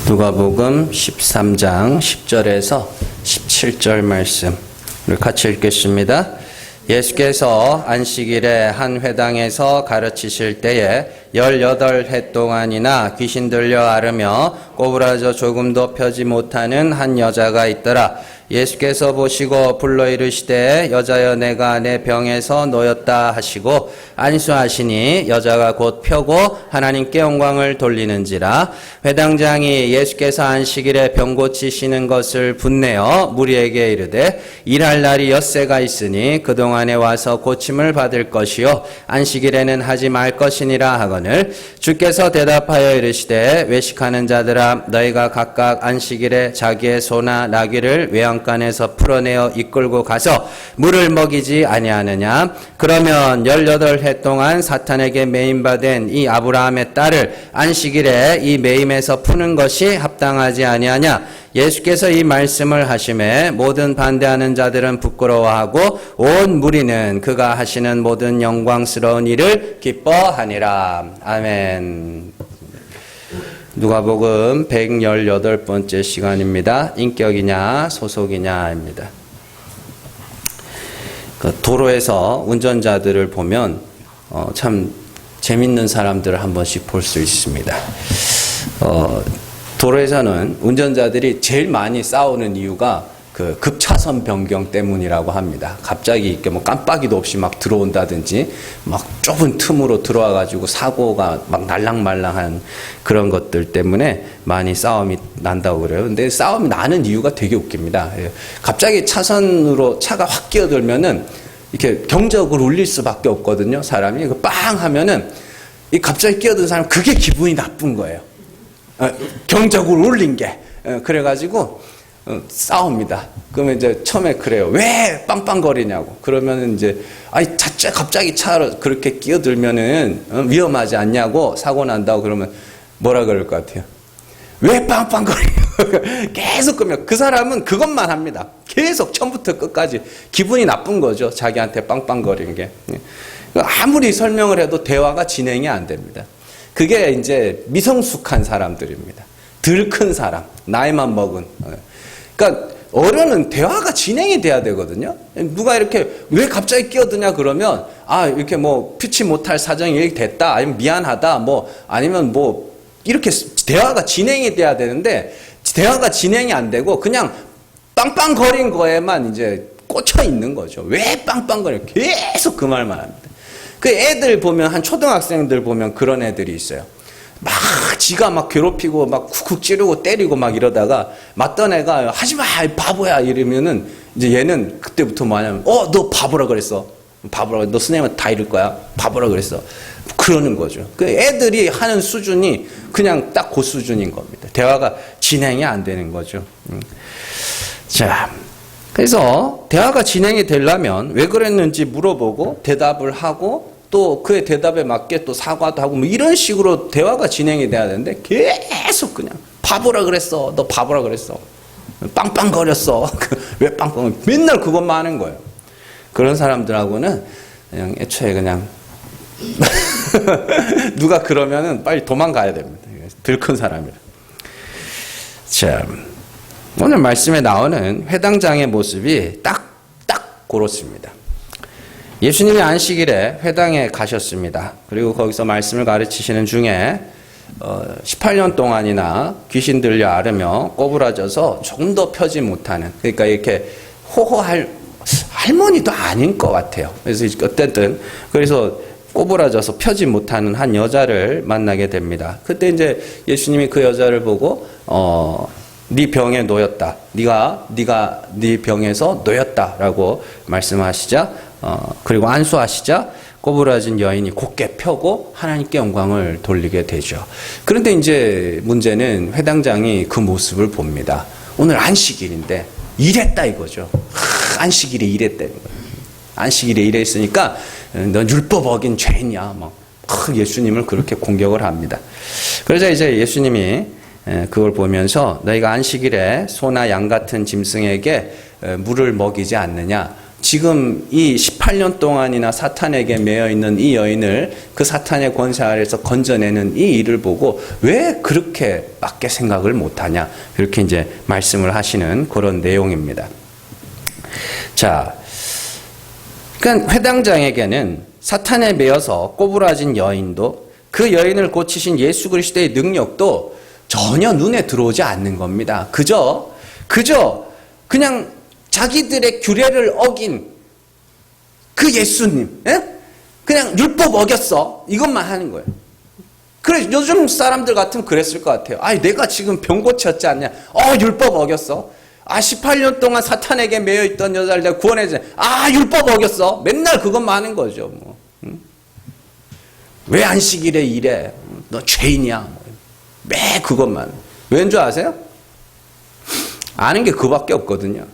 누가복음 13장 10절에서 17절 말씀 우리 같이 읽겠습니다. 예수께서 안식일에 한 회당에서 가르치실 때에 18해 동안이나 귀신 들려 앓으며 꼬부라져 조금도 펴지 못하는 한 여자가 있더라. 예수께서 보시고 불러 이르시되 여자여 내가 내 병에서 놓였다 하시고 안수하시니 여자가 곧 펴고 하나님께 영광을 돌리는지라. 회당장이 예수께서 안식일에 병 고치시는 것을 분내어 무리에게 이르되 일할 날이 엿새가 있으니 그동안에 와서 고침을 받을 것이요 안식일에는 하지 말 것이니라 하거늘 주께서 대답하여 이르시되 외식하는 자들아 너희가 각각 안식일에 자기의 소나 나귀를 외양간에서 풀어내어 이끌고 가서 물을 먹이지 아니하느냐. 그러면 18해 동안 사탄에게 매임받은 이 아브라함의 딸을 안식일에 이 매임에서 푸는 것이 합당하지 아니하냐. 예수께서 이 말씀을 하심에 모든 반대하는 자들은 부끄러워하고 온 무리는 그가 하시는 모든 영광스러운 일을 기뻐하니라. 아멘. 누가복음 118번째 시간입니다. 인격이냐 소속이냐입니다. 도로에서 운전자들을 보면 참 재밌는 사람들을 한 번씩 볼 수 있습니다. 도로에서는 운전자들이 제일 많이 싸우는 이유가 그 급차선 변경 때문이라고 합니다. 갑자기 이렇게 뭐 깜빡이도 없이 막 들어온다든지 막 좁은 틈으로 들어와가지고 사고가 막 날랑말랑한 그런 것들 때문에 많이 싸움이 난다고 그래요. 근데 싸움이 나는 이유가 되게 웃깁니다. 갑자기 차선으로 차가 확 끼어들면은 이렇게 경적을 울릴 수밖에 없거든요. 사람이 빵 하면은 이 갑자기 끼어든 사람 그게 기분이 나쁜 거예요. 경적을 울린 게. 그래가지고 싸웁니다. 그러면 이제 처음에 그래요. 왜 빵빵거리냐고. 그러면 이제 갑자기 차로 그렇게 끼어들면은 위험하지 않냐고 사고 난다고 그러면 뭐라 그럴 것 같아요? 왜 빵빵거리냐고. 계속 그러면 그 사람은 그것만 합니다. 계속 처음부터 끝까지 기분이 나쁜 거죠. 자기한테 빵빵거리는 게. 아무리 설명을 해도 대화가 진행이 안 됩니다. 그게 이제 미성숙한 사람들입니다. 덜 큰 사람, 나이만 먹은. 그러니까 어른은 대화가 진행이 돼야 되거든요. 누가 이렇게 왜 갑자기 끼어드냐 그러면 이렇게 뭐 피치 못할 사정이 이렇게 됐다, 아니면 미안하다, 뭐 아니면 뭐 이렇게 대화가 진행이 돼야 되는데 대화가 진행이 안 되고 그냥 빵빵거린 거에만 이제 꽂혀 있는 거죠. 왜 빵빵거려? 계속 그 말만 합니다. 그 애들 보면 한 초등학생들 보면 그런 애들이 있어요. 막 지가 막 괴롭히고 막 쿡쿡 찌르고 때리고 막 이러다가 맞던 애가 하지마 바보야 이러면은 이제 얘는 그때부터 뭐냐면 너 바보라 그랬어. 바보라 너 선생님한테 다 이럴 거야. 바보라 그랬어. 그러는 거죠. 그 애들이 하는 수준이 그냥 딱 그 수준인 겁니다. 대화가 진행이 안 되는 거죠. 자, 그래서 대화가 진행이 되려면 왜 그랬는지 물어보고 대답을 하고 또 그의 대답에 맞게 또 사과도 하고 뭐 이런 식으로 대화가 진행이 돼야 되는데 계속 그냥 바보라 그랬어. 너 바보라 그랬어. 빵빵거렸어. 왜 빵빵? 맨날 그것만 하는 거예요. 그런 사람들하고는 그냥 애초에 그냥 누가 그러면은 빨리 도망가야 됩니다. 덜 큰 사람이라. 자, 오늘 말씀에 나오는 회당장의 모습이 딱 그렇습니다. 예수님이 안식일에 회당에 가셨습니다. 그리고 거기서 말씀을 가르치시는 중에 18년 동안이나 귀신 들려 앓으며 꼬부라져서 조금 더 펴지 못하는, 그러니까 이렇게 호호할 할머니도 아닌 것 같아요. 그래서 어쨌든 그래서 꼬부라져서 펴지 못하는 한 여자를 만나게 됩니다. 그때 이제 예수님이 그 여자를 보고 네 병에 놓였다. 네 병에서 놓였다라고 말씀하시자 그리고 안수하시자 꼬부라진 여인이 곧게 펴고 하나님께 영광을 돌리게 되죠. 그런데 이제 문제는 회당장이 그 모습을 봅니다. 오늘 안식일인데 일했다 이거죠. 안식일에 일했다는 거예요. 안식일에 일했으니까 넌 율법 어긴 죄냐 막 예수님을 그렇게 공격을 합니다. 그러자 이제 예수님이 그걸 보면서 너희가 안식일에 소나 양 같은 짐승에게 물을 먹이지 않느냐. 지금 이 18년 동안이나 사탄에게 매여 있는 이 여인을 그 사탄의 권세 아래에서 건져내는 이 일을 보고 왜 그렇게 밖에 생각을 못하냐, 이렇게 이제 말씀을 하시는 그런 내용입니다. 자, 그러니까 회당장에게는 사탄에 매여서 꼬부라진 여인도 그 여인을 고치신 예수 그리스도의 능력도 전혀 눈에 들어오지 않는 겁니다. 그저 그냥 자기들의 규례를 어긴 그 예수님, 그냥 율법 어겼어, 이것만 하는 거예요. 그래, 요즘 사람들 같으면 그랬을 것 같아요. 아니, 내가 지금 병 고쳤지 않냐? 율법 어겼어. 18년 동안 사탄에게 매여 있던 여자를 내가 구원해줘. 율법 어겼어. 맨날 그것만 하는 거죠. 뭐. 왜 안식일에 이래? 너 죄인이야. 뭐. 매 그것만. 왠 줄 아세요? 아는 게 그밖에 없거든요.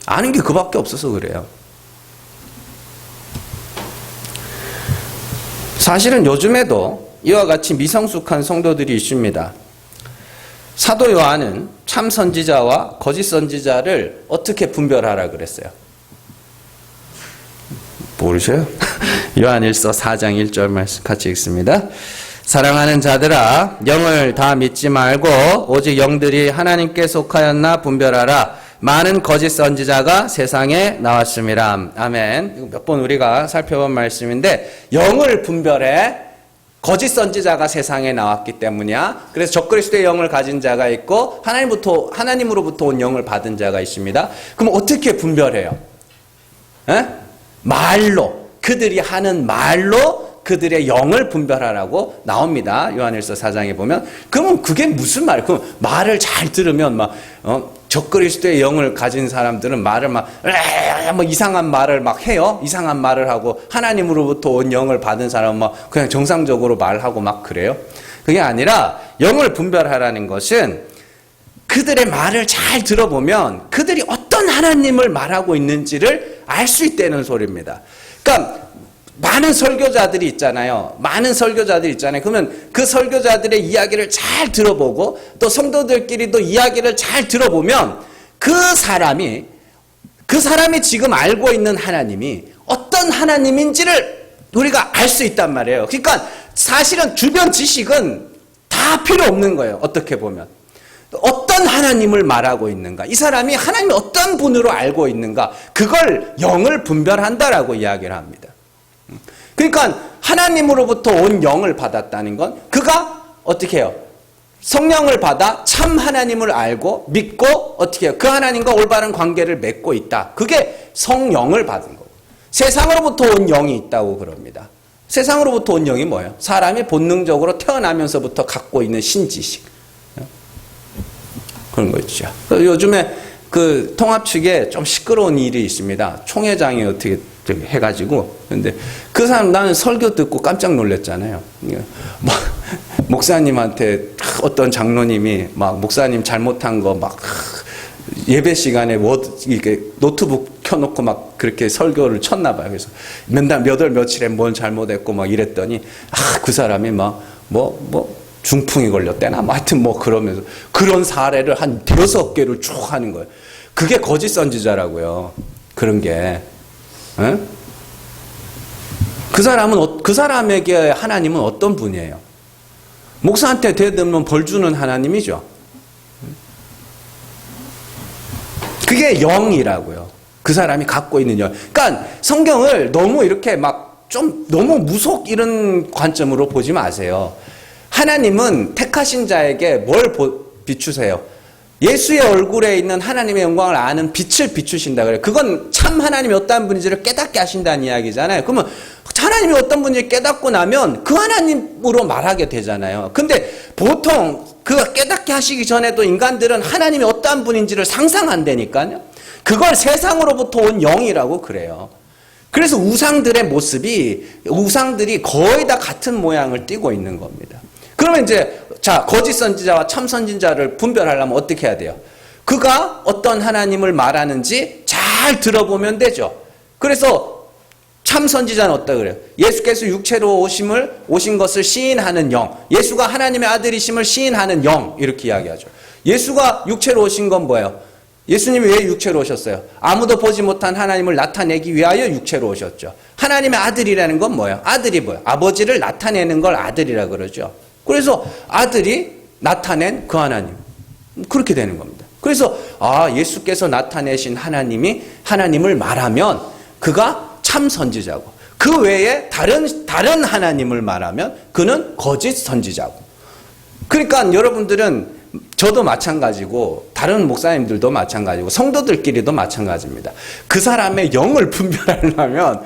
아는 게 그밖에 없어서 그래요. 사실은 요즘에도 이와 같이 미성숙한 성도들이 있습니다. 사도 요한은 참 선지자와 거짓 선지자를 어떻게 분별하라 그랬어요? 모르셔요? 요한일서 4장 1절 말씀 같이 읽습니다. 사랑하는 자들아, 영을 다 믿지 말고 오직 영들이 하나님께 속하였나 분별하라. 많은 거짓 선지자가 세상에 나왔습니다. 아멘. 몇 번 우리가 살펴본 말씀인데, 영을 분별해. 거짓 선지자가 세상에 나왔기 때문이야. 그래서 적그리스도의 영을 가진 자가 있고 하나님으로부터 온 영을 받은 자가 있습니다. 그럼 어떻게 분별해요? 말로, 그들이 하는 말로 그들의 영을 분별하라고 나옵니다. 요한일서 4장에 보면. 그러면 그게 무슨 말? 그럼 말을 잘 들으면 적그리스도의 영을 가진 사람들은 말을 이상한 말을 해요. 이상한 말을 하고, 하나님으로부터 온 영을 받은 사람은 그냥 정상적으로 말하고 그래요. 그게 아니라 영을 분별하라는 것은 그들의 말을 잘 들어보면 그들이 어떤 하나님을 말하고 있는지를 알 수 있다는 소리입니다. 그러니까 많은 설교자들이 있잖아요. 그러면 그 설교자들의 이야기를 잘 들어보고 또 성도들끼리도 이야기를 잘 들어보면 그 사람이 지금 알고 있는 하나님이 어떤 하나님인지를 우리가 알 수 있단 말이에요. 그러니까 사실은 주변 지식은 다 필요 없는 거예요. 어떻게 보면. 어떤 하나님을 말하고 있는가, 이 사람이 하나님이 어떤 분으로 알고 있는가, 그걸 영을 분별한다라고 이야기를 합니다. 그러니까 하나님으로부터 온 영을 받았다는 건 그가 어떻게 해요? 성령을 받아 참 하나님을 알고 믿고 어떻게 해요? 그 하나님과 올바른 관계를 맺고 있다. 그게 성령을 받은 거고. 세상으로부터 온 영이 있다고 그럽니다. 세상으로부터 온 영이 뭐예요? 사람이 본능적으로 태어나면서부터 갖고 있는 신지식. 그런 거 있죠. 요즘에 그 통합 측에 좀 시끄러운 일이 있습니다. 총회장이 어떻게 해가지고. 근데 그 사람, 나는 설교 듣고 깜짝 놀랐잖아요. 목사님한테 어떤 장로님이 목사님 잘못한 거 예배 시간에 이렇게 노트북 켜놓고 그렇게 설교를 쳤나 봐요. 그래서 몇 월 며칠에 뭘 잘못했고 이랬더니 그 사람이 중풍이 걸렸대나 하여튼 그러면서 그런 사례를 한 6개를 쭉 하는 거예요. 그게 거짓 선지자라고요. 그런 게. 그 사람에게 하나님은 어떤 분이에요? 목사한테 대들면 벌 주는 하나님이죠. 그게 영이라고요. 그 사람이 갖고 있는 영. 그러니까 성경을 너무 이렇게 너무 무속 이런 관점으로 보지 마세요. 하나님은 택하신 자에게 뭘 비추세요? 예수의 얼굴에 있는 하나님의 영광을 아는 빛을 비추신다 그래요. 그건 참 하나님이 어떤 분인지를 깨닫게 하신다는 이야기잖아요. 그러면 하나님이 어떤 분인지 깨닫고 나면 그 하나님으로 말하게 되잖아요. 근데 보통 그 깨닫게 하시기 전에도 인간들은 하나님이 어떠한 분인지를 상상한다니까요. 그걸 세상으로부터 온 영이라고 그래요. 그래서 우상들의 우상들이 거의 다 같은 모양을 띠고 있는 겁니다. 그러면 거짓 선지자와 참 선지자를 분별하려면 어떻게 해야 돼요? 그가 어떤 하나님을 말하는지 잘 들어보면 되죠. 그래서 참 선지자는 어떠 그래요? 예수께서 육체로 오신 것을 시인하는 영, 예수가 하나님의 아들이심을 시인하는 영, 이렇게 이야기하죠. 예수가 육체로 오신 건 뭐예요? 예수님이 왜 육체로 오셨어요? 아무도 보지 못한 하나님을 나타내기 위하여 육체로 오셨죠. 하나님의 아들이라는 건 뭐예요? 아들이 뭐예요? 아버지를 나타내는 걸 아들이라 그러죠. 그래서 아들이 나타낸 그 하나님. 그렇게 되는 겁니다. 그래서 예수께서 나타내신 하나님이 하나님을 말하면 그가 참 선지자고, 그 외에 다른 하나님을 말하면 그는 거짓 선지자고. 그러니까 여러분들은, 저도 마찬가지고 다른 목사님들도 마찬가지고 성도들끼리도 마찬가지입니다. 그 사람의 영을 분별하려면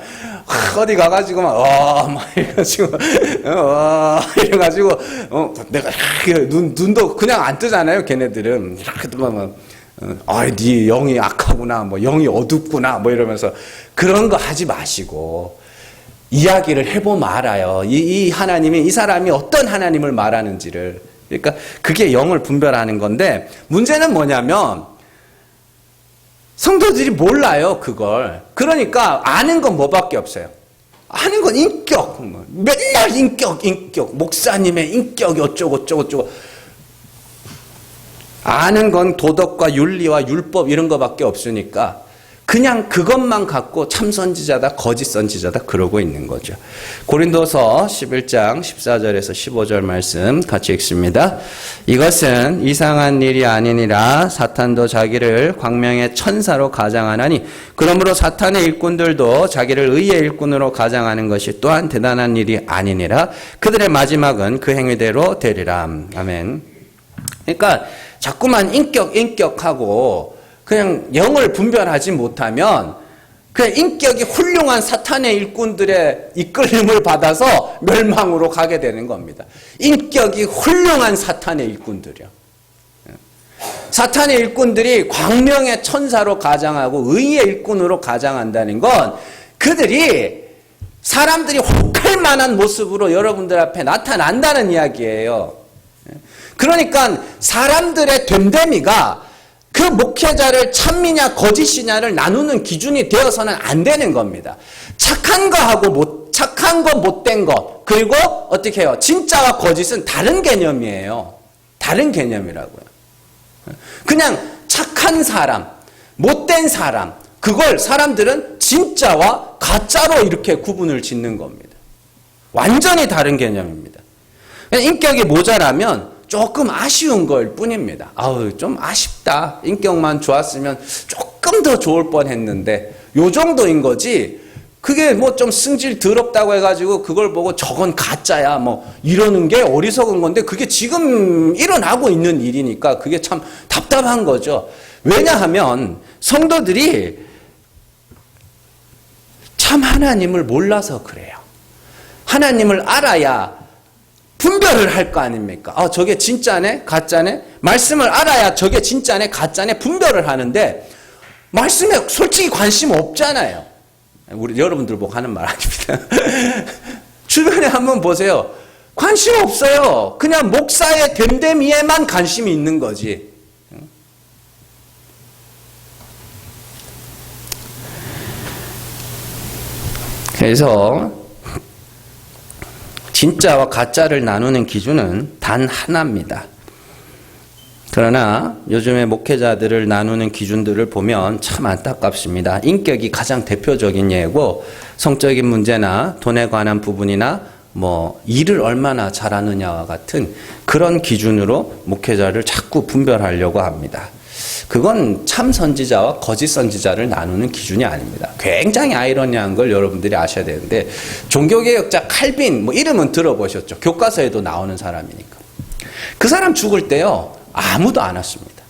어디 가가지고 막 이래가지고 내가 눈도 그냥 안 뜨잖아요. 걔네들은 이렇게 뜨면 네 영이 악하구나, 뭐 영이 어둡구나, 뭐 이러면서 그런 거 하지 마시고 이야기를 해보면 알아요. 이 하나님이, 이 사람이 어떤 하나님을 말하는지를. 그러니까 그게 영을 분별하는 건데, 문제는 뭐냐면 성도들이 몰라요, 그걸. 그러니까 아는 건 뭐밖에 없어요. 아는 건 인격. 맨날 인격. 목사님의 인격이 어쩌고. 아는 건 도덕과 윤리와 율법 이런 거밖에 없으니까 그냥 그것만 갖고 참 선지자다, 거짓 선지자다 그러고 있는 거죠. 고린도서 11장 14절에서 15절 말씀 같이 읽습니다. 이것은 이상한 일이 아니니라. 사탄도 자기를 광명의 천사로 가장하나니, 그러므로 사탄의 일꾼들도 자기를 의의 일꾼으로 가장하는 것이 또한 대단한 일이 아니니라. 그들의 마지막은 그 행위대로 되리라. 아멘. 그러니까 자꾸만 인격하고 그냥 영을 분별하지 못하면 그냥 인격이 훌륭한 사탄의 일꾼들의 이끌림을 받아서 멸망으로 가게 되는 겁니다. 인격이 훌륭한 사탄의 일꾼들이요. 사탄의 일꾼들이 광명의 천사로 가장하고 의의 일꾼으로 가장한다는 건 그들이 사람들이 혹할 만한 모습으로 여러분들 앞에 나타난다는 이야기예요. 그러니까 사람들의 됨됨이가 그 목회자를 참미냐 거짓이냐를 나누는 기준이 되어서는 안 되는 겁니다. 착한 거 못된 거, 그리고 어떻게 해요? 진짜와 거짓은 다른 개념이에요. 다른 개념이라고요. 그냥 착한 사람, 못된 사람, 그걸 사람들은 진짜와 가짜로 이렇게 구분을 짓는 겁니다. 완전히 다른 개념입니다. 인격이 모자라면 조금 아쉬운 걸 뿐입니다. 좀 아쉽다. 인격만 좋았으면 조금 더 좋을 뻔했는데 요 정도인 거지. 그게 뭐 좀 승질 더럽다고 해가지고 그걸 보고 저건 가짜야 뭐 이러는 게 어리석은 건데, 그게 지금 일어나고 있는 일이니까 그게 참 답답한 거죠. 왜냐하면 성도들이 참 하나님을 몰라서 그래요. 하나님을 알아야 분별을 할 거 아닙니까? 저게 진짜네, 가짜네. 말씀을 알아야 저게 진짜네, 가짜네 분별을 하는데 말씀에 솔직히 관심 없잖아요. 우리 여러분들 보고 하는 말 아닙니다. 주변에 한번 보세요. 관심 없어요. 그냥 목사의 됨됨이에만 관심이 있는 거지. 그래서 진짜와 가짜를 나누는 기준은 단 하나입니다. 그러나 요즘의 목회자들을 나누는 기준들을 보면 참 안타깝습니다. 인격이 가장 대표적인 예고, 성적인 문제나 돈에 관한 부분이나 뭐 일을 얼마나 잘하느냐와 같은 그런 기준으로 목회자를 자꾸 분별하려고 합니다. 그건 참 선지자와 거짓 선지자를 나누는 기준이 아닙니다. 굉장히 아이러니한 걸 여러분들이 아셔야 되는데, 종교개혁자 칼빈, 뭐 이름은 들어보셨죠? 교과서에도 나오는 사람이니까. 그 사람 죽을 때요, 아무도 안 왔습니다.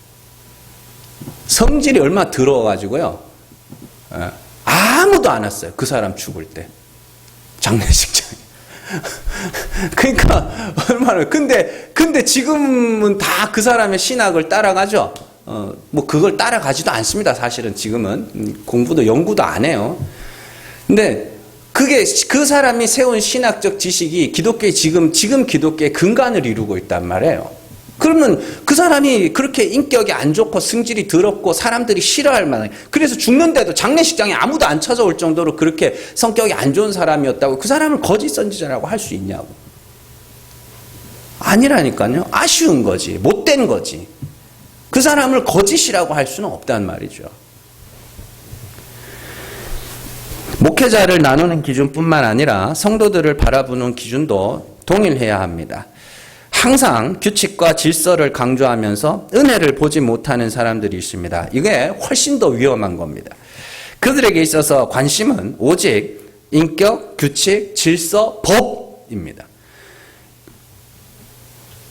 성질이 얼마나 더러워가지고요, 아무도 안 왔어요. 그 사람 죽을 때. 장례식장에. 그러니까 얼마나, 근데 지금은 다 그 사람의 신학을 따라가죠. 뭐 그걸 따라가지도 않습니다. 사실은 지금은 공부도 연구도 안 해요. 근데 그게 그 사람이 세운 신학적 지식이 기독교의 지금 기독교의 근간을 이루고 있단 말이에요. 그러면 그 사람이 그렇게 인격이 안 좋고 성질이 더럽고 사람들이 싫어할 만한, 그래서 죽는데도 장례식장에 아무도 안 찾아올 정도로 그렇게 성격이 안 좋은 사람이었다고 그 사람을 거짓 선지자라고 할 수 있냐고. 아니라니까요. 아쉬운 거지. 못된 거지. 그 사람을 거짓이라고 할 수는 없단 말이죠. 목회자를 나누는 기준뿐만 아니라 성도들을 바라보는 기준도 동일해야 합니다. 항상 규칙과 질서를 강조하면서 은혜를 보지 못하는 사람들이 있습니다. 이게 훨씬 더 위험한 겁니다. 그들에게 있어서 관심은 오직 인격, 규칙, 질서, 법입니다.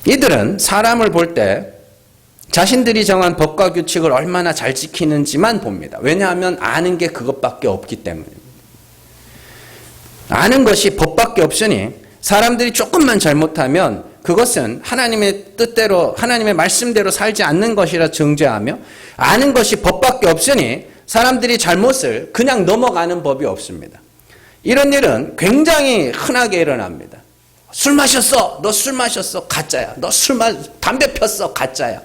이들은 사람을 볼 때 자신들이 정한 법과 규칙을 얼마나 잘 지키는지만 봅니다. 왜냐하면 아는 게 그것밖에 없기 때문입니다. 아는 것이 법밖에 없으니 사람들이 조금만 잘못하면 그것은 하나님의 뜻대로, 하나님의 말씀대로 살지 않는 것이라 정죄하며, 아는 것이 법밖에 없으니 사람들이 잘못을 그냥 넘어가는 법이 없습니다. 이런 일은 굉장히 흔하게 일어납니다. 술 마셨어. 너 술 마셨어. 가짜야. 너 담배 폈어. 가짜야.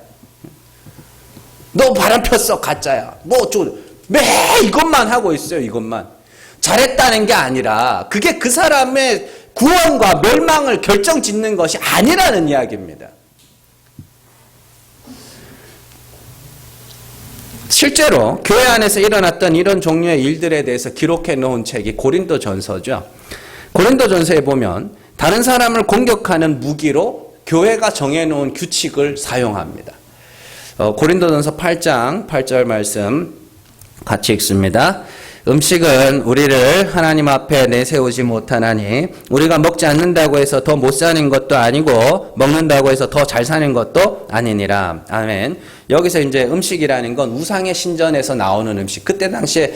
너 바람 폈어. 가짜야. 매 이것만 하고 있어요. 이것만. 잘했다는 게 아니라 그게 그 사람의 구원과 멸망을 결정짓는 것이 아니라는 이야기입니다. 실제로 교회 안에서 일어났던 이런 종류의 일들에 대해서 기록해 놓은 책이 고린도전서죠. 고린도전서에 보면 다른 사람을 공격하는 무기로 교회가 정해놓은 규칙을 사용합니다. 고린도전서 8장 8절 말씀 같이 읽습니다. 음식은 우리를 하나님 앞에 내세우지 못하나니 우리가 먹지 않는다고 해서 더 못 사는 것도 아니고 먹는다고 해서 더 잘 사는 것도 아니니라. 아멘. 여기서 이제 음식이라는 건 우상의 신전에서 나오는 음식. 그때 당시에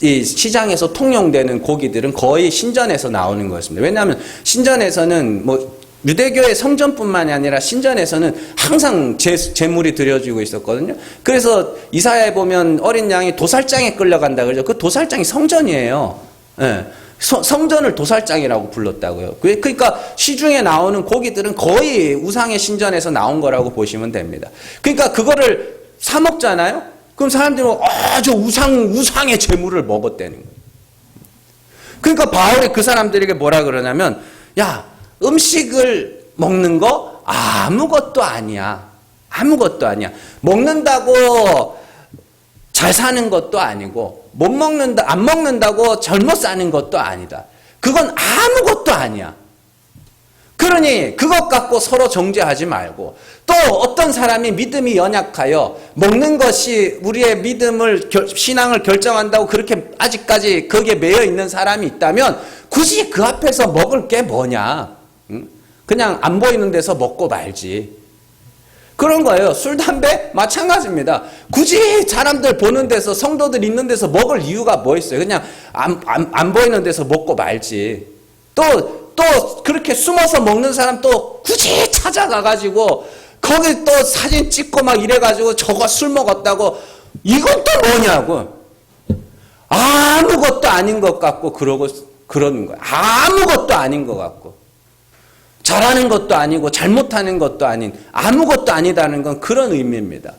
이 시장에서 통용되는 고기들은 거의 신전에서 나오는 거였습니다. 왜냐하면 신전에서는 유대교의 성전뿐만이 아니라 신전에서는 항상 제물이 드려지고 있었거든요. 그래서 이사야에 보면 어린 양이 도살장에 끌려간다 그러죠. 그 도살장이 성전이에요. 네. 성전을 도살장이라고 불렀다고요. 그러니까 시중에 나오는 고기들은 거의 우상의 신전에서 나온 거라고 보시면 됩니다. 그러니까 그거를 사 먹잖아요. 그럼 사람들이 아주 우상의 제물을 먹었다는 거예요. 그러니까 바울이 그 사람들에게 뭐라 그러냐면, 야, 음식을 먹는 거 아무것도 아니야. 아무것도 아니야. 먹는다고 잘 사는 것도 아니고, 안 먹는다고 젊어 사는 것도 아니다. 그건 아무것도 아니야. 그러니 그것 갖고 서로 정죄하지 말고, 또 어떤 사람이 믿음이 연약하여 먹는 것이 우리의 신앙을 결정한다고 그렇게 아직까지 거기에 매여 있는 사람이 있다면 굳이 그 앞에서 먹을 게 뭐냐. 그냥 안 보이는 데서 먹고 말지. 그런 거예요. 술, 담배 마찬가지입니다. 굳이 사람들 보는 데서, 성도들 있는 데서 먹을 이유가 뭐 있어요? 그냥 안 보이는 데서 먹고 말지. 또 그렇게 숨어서 먹는 사람 또 굳이 찾아가가지고 거기 또 사진 찍고 막 이래가지고 저거 술 먹었다고, 이건 또 뭐냐고. 아무것도 아닌 것 같고 그러는 거예요. 아무것도 아닌 것 같고. 잘하는 것도 아니고 잘못하는 것도 아닌, 아무것도 아니다는 건 그런 의미입니다.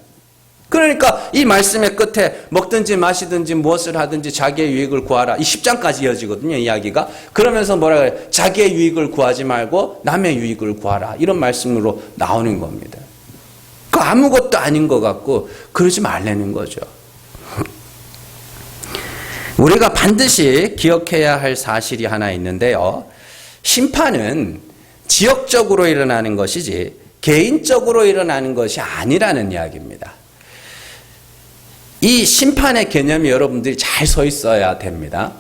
그러니까 이 말씀의 끝에 먹든지 마시든지 무엇을 하든지 자기의 유익을 구하라. 이 10장까지 이어지거든요, 이야기가. 그러면서 뭐라 그래요? 자기의 유익을 구하지 말고 남의 유익을 구하라. 이런 말씀으로 나오는 겁니다. 그 아무것도 아닌 것 같고 그러지 말라는 거죠. 우리가 반드시 기억해야 할 사실이 하나 있는데요. 심판은 지역적으로 일어나는 것이지 개인적으로 일어나는 것이 아니라는 이야기입니다. 이 심판의 개념이 여러분들이 잘 서 있어야 됩니다.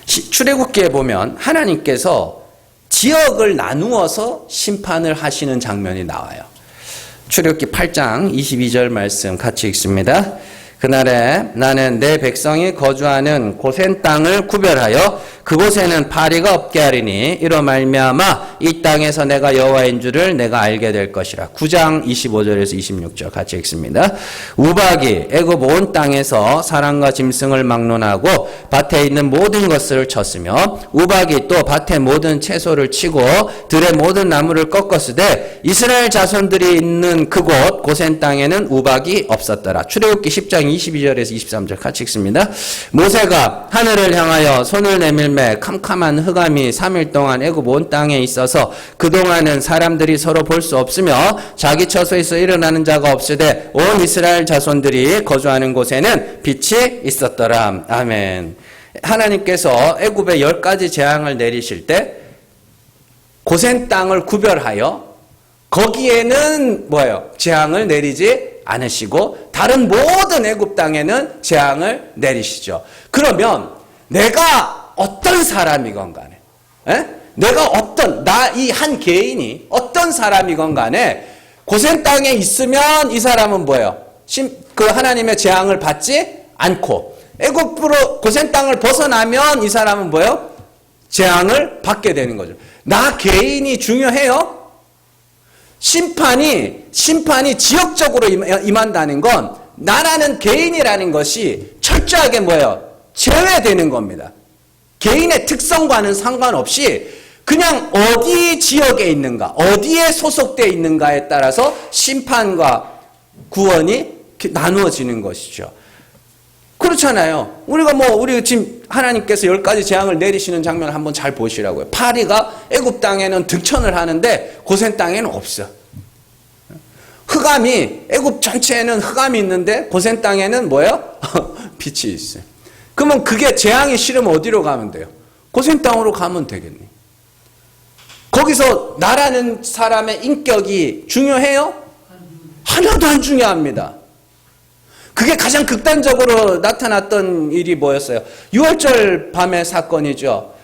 출애굽기에 보면 하나님께서 지역을 나누어서 심판을 하시는 장면이 나와요. 출애굽기 8장 22절 말씀 같이 읽습니다. 그날에 나는 내 백성이 거주하는 고센 땅을 구별하여 그곳에는 파리가 없게 하리니 이로 말미암아 이 땅에서 내가 여호와인 줄을 내가 알게 될 것이라. 9장 25절에서 26절 같이 읽습니다. 우박이 애굽 온 땅에서 사람과 짐승을 막론하고 밭에 있는 모든 것을 쳤으며 우박이 또 밭의 모든 채소를 치고 들의 모든 나무를 꺾었으되 이스라엘 자손들이 있는 그곳 고센 땅에는 우박이 없었더라. 출애굽기 10장 22절에서 23절 같이 읽습니다. 모세가 하늘을 향하여 손을 내밀며 열매 캄캄한 흑암이 3일 동안 애굽 온 땅에 있어서 그동안은 사람들이 서로 볼 수 없으며 자기 처소에서 일어나는 자가 없으되 온 이스라엘 자손들이 거주하는 곳에는 빛이 있었더라. 아멘. 하나님께서 애굽에 10가지 재앙을 내리실 때 고센 땅을 구별하여 거기에는 뭐예요? 재앙을 내리지 않으시고 다른 모든 애굽 땅에는 재앙을 내리시죠. 그러면 내가 어떤 사람이건 간에, 내가 나 이 한 개인이 어떤 사람이건 간에 고센 땅에 있으면 이 사람은 뭐예요? 그 하나님의 재앙을 받지 않고 애굽으로 고센 땅을 벗어나면 이 사람은 뭐예요? 재앙을 받게 되는 거죠. 나 개인이 중요해요? 심판이 지역적으로 임한다는 건 나라는 개인이라는 것이 철저하게 뭐예요? 제외되는 겁니다. 개인의 특성과는 상관없이 그냥 어디 지역에 있는가, 어디에 소속되어 있는가에 따라서 심판과 구원이 나누어지는 것이죠. 그렇잖아요. 우리 지금 하나님께서 10가지 재앙을 내리시는 장면을 한번 잘 보시라고요. 파리가 애굽 땅에는 등천을 하는데 고센 땅에는 없어. 흑암이 애굽 전체에는 흑암이 있는데 고센 땅에는 뭐예요? 빛이 있어요. 그러면 그게 재앙이 싫으면 어디로 가면 돼요? 고센 땅으로 가면 되겠네. 거기서 나라는 사람의 인격이 중요해요? 하나도 안 중요합니다. 그게 가장 극단적으로 나타났던 일이 뭐였어요? 6월절 밤의 사건이죠.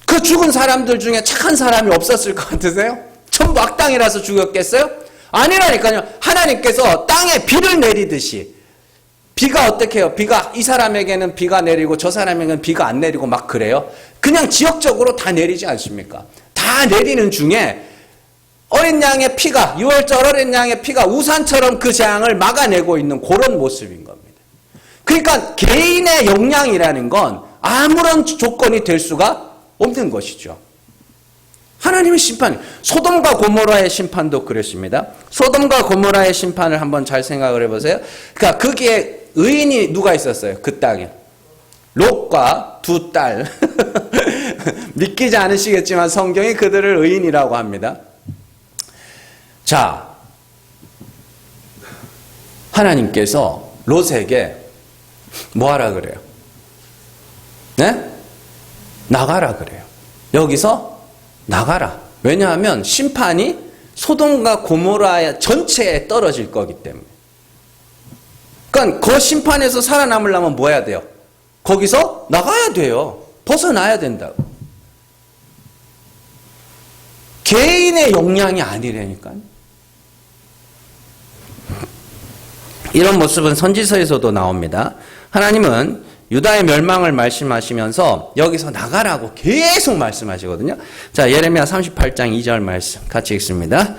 그 죽은 사람들 중에 착한 사람이 없었을 것 같으세요? 전부 악당이라서 죽였겠어요? 아니라니까요. 하나님께서 땅에 비를 내리듯이 비가 어떻게 해요? 비가 이 사람에게는 비가 내리고 저 사람에게는 비가 안 내리고 막 그래요. 그냥 지역적으로 다 내리지 않습니까? 다 내리는 중에 어린 양의 피가 6월절 어린 양의 피가 우산처럼 그 재앙을 막아내고 있는 그런 모습인 겁니다. 그러니까 개인의 역량이라는 건 아무런 조건이 될 수가 없는 것이죠. 하나님의 심판, 소돔과 고모라의 심판도 그랬습니다. 소돔과 고모라의 심판을 한번 잘 생각을 해보세요. 그러니까 거기에 의인이 누가 있었어요? 그 땅에 롯과 두 딸. 믿기지 않으시겠지만 성경이 그들을 의인이라고 합니다. 자, 하나님께서 롯에게 뭐 하라 그래요? 네? 나가라 그래요. 여기서 나가라. 왜냐하면 심판이 소돔과 고모라 전체에 떨어질 거기 때문에. 그러니까 그 심판에서 살아남으려면 뭐 해야 돼요? 거기서 나가야 돼요. 벗어나야 된다고. 개인의 역량이 아니라니까요. 이런 모습은 선지서에서도 나옵니다. 하나님은 유다의 멸망을 말씀하시면서 여기서 나가라고 계속 말씀하시거든요. 자, 예레미야 38장 2절 말씀 같이 읽습니다.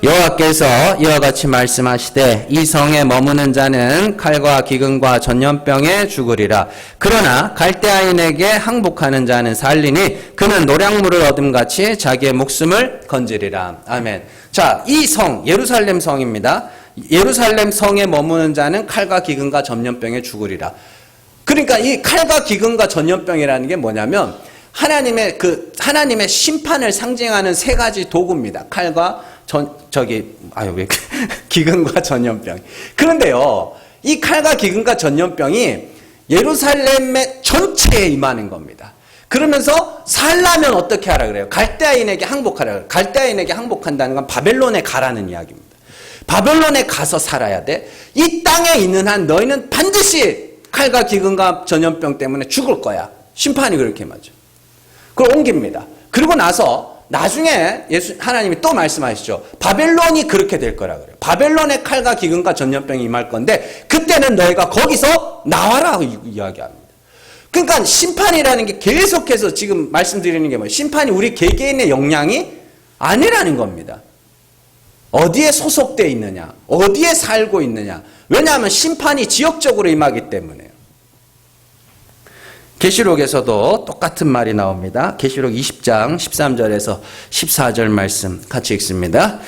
여호와께서 이와 같이 말씀하시되 이 성에 머무는 자는 칼과 기근과 전염병에 죽으리라. 그러나 갈대아인에게 항복하는 자는 살리니 그는 노량물을 얻음같이 자기의 목숨을 건지리라. 아멘. 자, 이 성 예루살렘 성입니다. 예루살렘 성에 머무는 자는 칼과 기근과 전염병에 죽으리라. 그러니까 이 칼과 기근과 전염병이라는 게 뭐냐면 하나님의 심판을 상징하는 세 가지 도구입니다. 칼과 기근과 전염병. 그런데요, 이 칼과 기근과 전염병이 예루살렘의 전체에 임하는 겁니다. 그러면서 살려면 어떻게 하라 그래요? 갈대아인에게 항복하라 그래요. 갈대아인에게 항복한다는 건 바벨론에 가라는 이야기입니다. 바벨론에 가서 살아야 돼. 이 땅에 있는 한 너희는 반드시 칼과 기근과 전염병 때문에 죽을 거야. 심판이 그렇게 맞죠. 그걸 옮깁니다. 그리고 나중에 하나님이 또 말씀하시죠. 바벨론이 그렇게 될 거라 그래요. 바벨론의 칼과 기근과 전염병이 임할 건데 그때는 너희가 거기서 나와라 이야기합니다. 그러니까 심판이라는 게 계속해서 지금 말씀드리는 게 뭐예요? 심판이 우리 개개인의 역량이 아니라는 겁니다. 어디에 소속되어 있느냐, 어디에 살고 있느냐. 왜냐하면 심판이 지역적으로 임하기 때문에요. 계시록에서도 똑같은 말이 나옵니다. 계시록 20장 13절에서 14절 말씀 같이 읽습니다.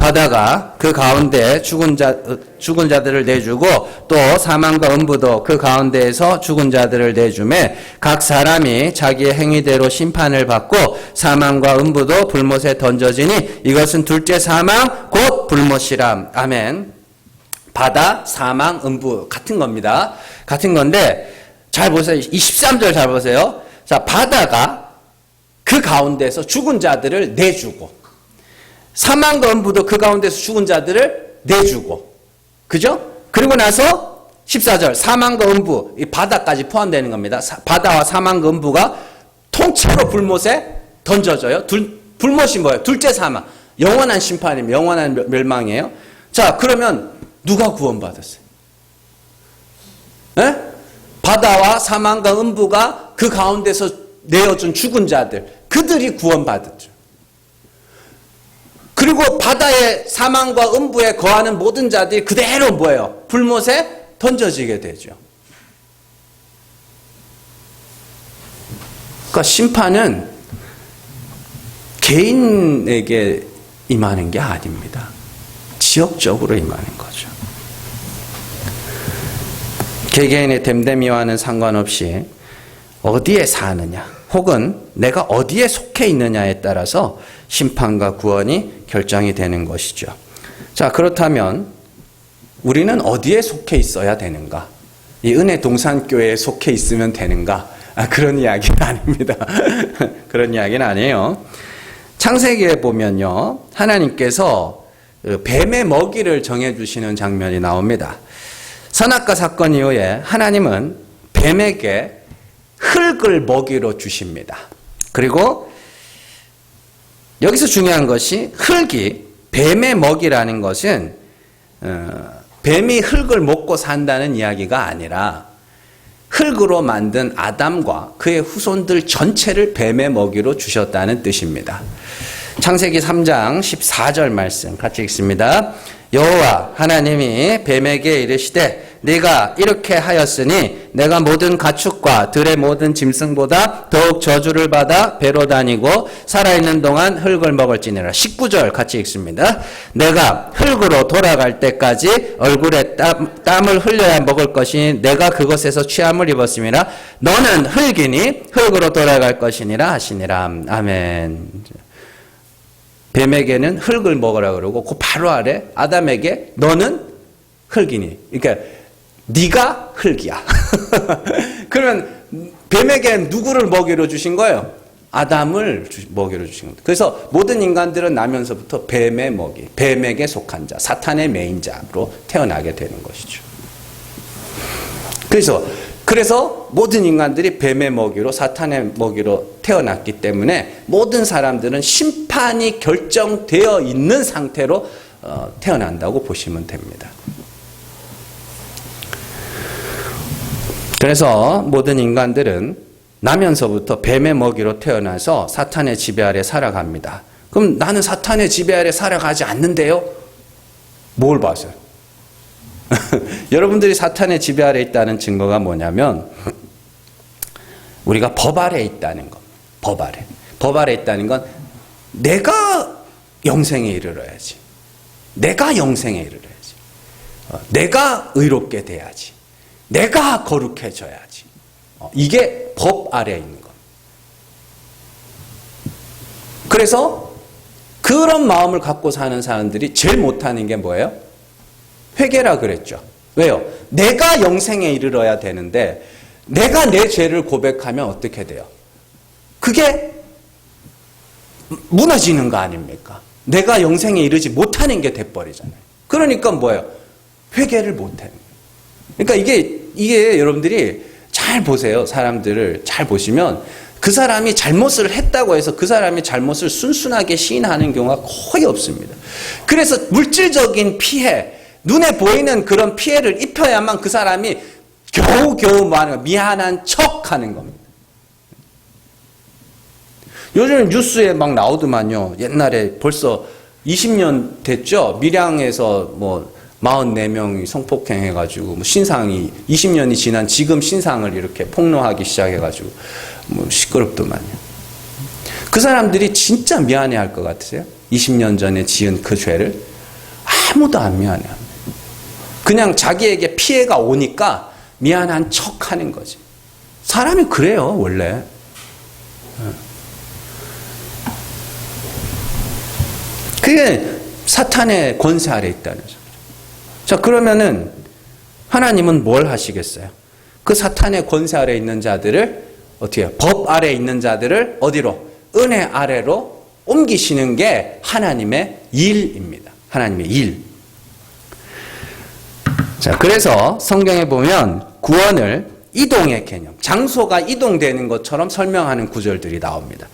바다가 그 가운데 죽은 자들을 내주고 또 사망과 음부도 그 가운데에서 죽은 자들을 내주매 각 사람이 자기의 행위대로 심판을 받고 사망과 음부도 불못에 던져지니 이것은 둘째 사망 곧 불못이람. 아멘. 바다, 사망, 음부 같은 겁니다. 같은 건데 잘 보세요. 23절 잘 보세요. 자, 바다가 그 가운데서 죽은 자들을 내주고 사망과 음부도 그 가운데서 죽은 자들을 내주고, 그죠? 그리고 나서 14절 사망과 음부, 이 바다까지 포함되는 겁니다. 바다와 사망과 음부가 통째로 불못에 던져져요. 불못이 뭐예요? 둘째 사망, 영원한 심판이에요. 영원한 멸망이에요. 자, 그러면 누가 구원받았어요? 에? 바다와 사망과 음부가 그 가운데서 내어준 죽은 자들, 그들이 구원받았죠. 그리고 바다의 사망과 음부에 거하는 모든 자들이 그대로 뭐예요? 불못에 던져지게 되죠. 그러니까 심판은 개인에게 임하는 게 아닙니다. 지역적으로 임하는 거죠. 개개인의 됨됨이와는 상관없이 어디에 사느냐 혹은 내가 어디에 속해 있느냐에 따라서 심판과 구원이 결정이 되는 것이죠. 자, 그렇다면 우리는 어디에 속해 있어야 되는가? 이 은혜 동산교회에 속해 있으면 되는가? 그런 이야기는 아닙니다. 그런 이야기는 아니에요. 창세기에 보면요, 하나님께서 뱀의 먹이를 정해주시는 장면이 나옵니다. 선악과 사건 이후에 하나님은 뱀에게 흙을 먹이로 주십니다. 그리고 여기서 중요한 것이 흙이 뱀의 먹이라는 것은 뱀이 흙을 먹고 산다는 이야기가 아니라 흙으로 만든 아담과 그의 후손들 전체를 뱀의 먹이로 주셨다는 뜻입니다. 창세기 3장 14절 말씀 같이 읽습니다. 여호와 하나님이 뱀에게 이르시되 네가 이렇게 하였으니 내가 모든 가축과 들의 모든 짐승보다 더욱 저주를 받아 배로 다니고 살아있는 동안 흙을 먹을지니라. 19절 같이 읽습니다. 내가 흙으로 돌아갈 때까지 얼굴에 땀을 흘려야 먹을 것이니 내가 그것에서 취함을 입었음이라. 너는 흙이니 흙으로 돌아갈 것이니라 하시니라. 아멘. 뱀에게는 흙을 먹으라 그러고 그 바로 아래 아담에게 너는 흙이니. 그러니까 네가 흙이야. 그러면 뱀에게 누구를 먹이로 주신 거예요? 아담을 먹이로 주신 겁니다. 그래서 모든 인간들은 나면서부터 뱀의 먹이, 뱀에게 속한 자, 사탄의 메인 자로 태어나게 되는 것이죠. 그래서 모든 인간들이 뱀의 먹이로, 사탄의 먹이로 태어났기 때문에 모든 사람들은 심판이 결정되어 있는 상태로 태어난다고 보시면 됩니다. 그래서 모든 인간들은 나면서부터 뱀의 먹이로 태어나서 사탄의 지배 아래 살아갑니다. 그럼 나는 사탄의 지배 아래 살아가지 않는데요? 뭘 봐서요? 여러분들이 사탄의 지배 아래 있다는 증거가 뭐냐면 우리가 법 아래 있다는 겁니다. 법 아래. 법 아래 있다는 건 내가 영생에 이르러야지. 내가 영생에 이르러야지. 내가 의롭게 돼야지. 내가 거룩해져야지. 이게 법 아래에 있는 겁니다. 그래서 그런 마음을 갖고 사는 사람들이 제일 못하는 게 뭐예요? 회개라 그랬죠. 왜요? 내가 영생에 이르러야 되는데 내가 내 죄를 고백하면 어떻게 돼요? 그게 무너지는 거 아닙니까? 내가 영생에 이르지 못하는 게 돼버리잖아요. 그러니까 뭐예요? 회개를 못해요. 그러니까 이게 여러분들이 잘 보세요. 사람들을 잘 보시면 그 사람이 잘못을 했다고 해서 그 사람이 잘못을 순순하게 시인하는 경우가 거의 없습니다. 그래서 물질적인 피해, 눈에 보이는 그런 피해를 입혀야만 그 사람이 겨우겨우 미안한 척 하는 겁니다. 요즘 뉴스에 막 나오더만요. 옛날에 벌써 20년 됐죠? 밀양에서 44명이 성폭행해가지고 신상이 20년이 지난 지금 신상을 이렇게 폭로하기 시작해가지고 시끄럽더만요. 그 사람들이 진짜 미안해할 것 같으세요? 20년 전에 지은 그 죄를 아무도 안 미안해합니다. 그냥 자기에게 피해가 오니까 미안한 척 하는 거지. 사람이 그래요, 원래. 그게 사탄의 권세 아래 있다는 거죠. 자, 그러면은 하나님은 뭘 하시겠어요? 그 사탄의 권세 아래 있는 자들을 어떻게 해요? 법 아래 있는 자들을 어디로? 은혜 아래로 옮기시는 게 하나님의 일입니다. 하나님의 일. 자, 그래서 성경에 보면 구원을 이동의 개념, 장소가 이동되는 것처럼 설명하는 구절들이 나옵니다.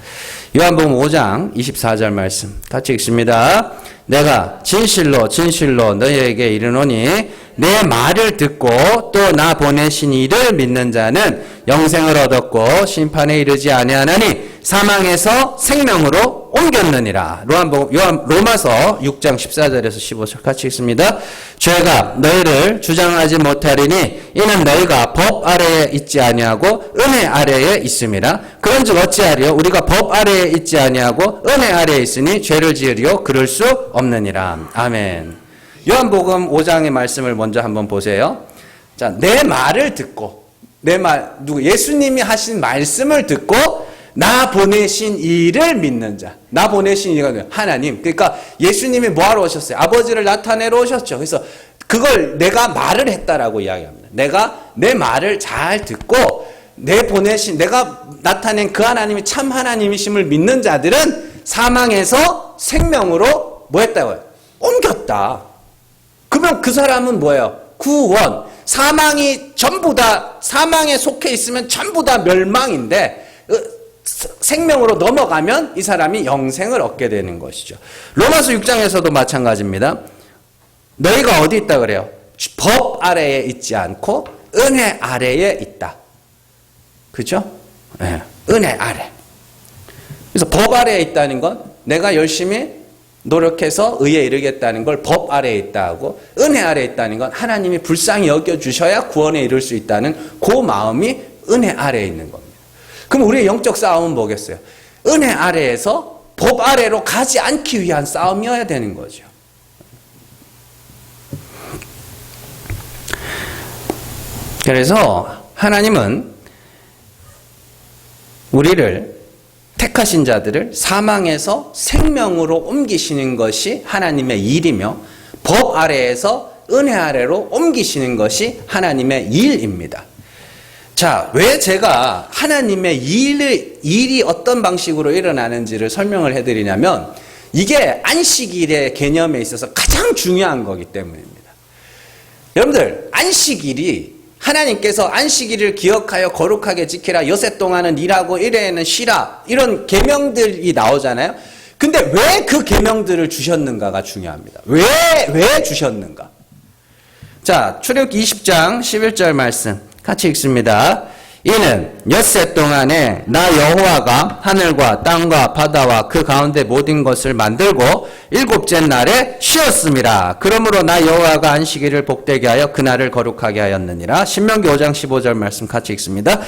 요한복음 5장 24절 말씀 같이 읽습니다. 내가 진실로 진실로 너희에게 이르노니 내 말을 듣고 또 나 보내신 이를 믿는 자는 영생을 얻었고 심판에 이르지 아니하나니 사망에서 생명으로 옮겼느니라. 로마서 6장 14절에서 15절 같이 읽습니다. 죄가 너희를 주장하지 못하리니 이는 너희가 법 아래에 있지 아니하고 은혜 아래에 있음이라. 그런즉 어찌하리요? 우리가 법 아래에 있지 아니하고 은혜 아래에 있으니 죄를 지으리요? 그럴 수 없느니라. 아멘. 요한복음 5장의 말씀을 먼저 한번 보세요. 자, 내 말을 듣고 예수님이 하신 말씀을 듣고 나 보내신 이를 믿는 자. 나 보내신 이가 하나님. 그러니까 예수님이 뭐하러 오셨어요? 아버지를 나타내러 오셨죠. 그래서 그걸 내가 말을 했다라고 이야기합니다. 내가 내 말을 잘 듣고 내가 나타낸 그 하나님이 참 하나님이심을 믿는 자들은 사망에서 생명으로 뭐 했다고요? 옮겼다. 그러면 그 사람은 뭐예요? 구원. 사망이 전부 다, 사망에 속해 있으면 전부 다 멸망인데, 생명으로 넘어가면 이 사람이 영생을 얻게 되는 것이죠. 로마서 6장에서도 마찬가지입니다. 너희가 어디 있다 그래요? 법 아래에 있지 않고 은혜 아래에 있다. 그죠? 네. 은혜 아래. 그래서 법 아래에 있다는 건 내가 열심히 노력해서 의에 이르겠다는 걸 법 아래에 있다고, 은혜 아래에 있다는 건 하나님이 불쌍히 여겨주셔야 구원에 이를 수 있다는 그 마음이 은혜 아래에 있는 겁니다. 그럼 우리의 영적 싸움은 뭐겠어요? 은혜 아래에서 법 아래로 가지 않기 위한 싸움이어야 되는 거죠. 그래서 하나님은 우리를 택하신 자들을 사망에서 생명으로 옮기시는 것이 하나님의 일이며 법 아래에서 은혜 아래로 옮기시는 것이 하나님의 일입니다. 자, 왜 제가 하나님의 일이 어떤 방식으로 일어나는지를 설명을 해드리냐면 이게 안식일의 개념에 있어서 가장 중요한 거기 때문입니다. 여러분들, 안식일이 하나님께서 안식일을 기억하여 거룩하게 지키라, 여섯 동안은 일하고 일회에는 쉬라, 이런 계명들이 나오잖아요. 근데 왜 그 계명들을 주셨는가가 중요합니다. 왜 주셨는가? 자, 출애굽기 20장 11절 말씀 같이 읽습니다. 이는 엿새 동안에 나 여호와가 하늘과 땅과 바다와 그 가운데 모든 것을 만들고 일곱째 날에 쉬었음이라. 그러므로 나 여호와가 안식일을 복되게 하여 그날을 거룩하게 하였느니라. 신명기 5장 15절 말씀 같이 읽습니다.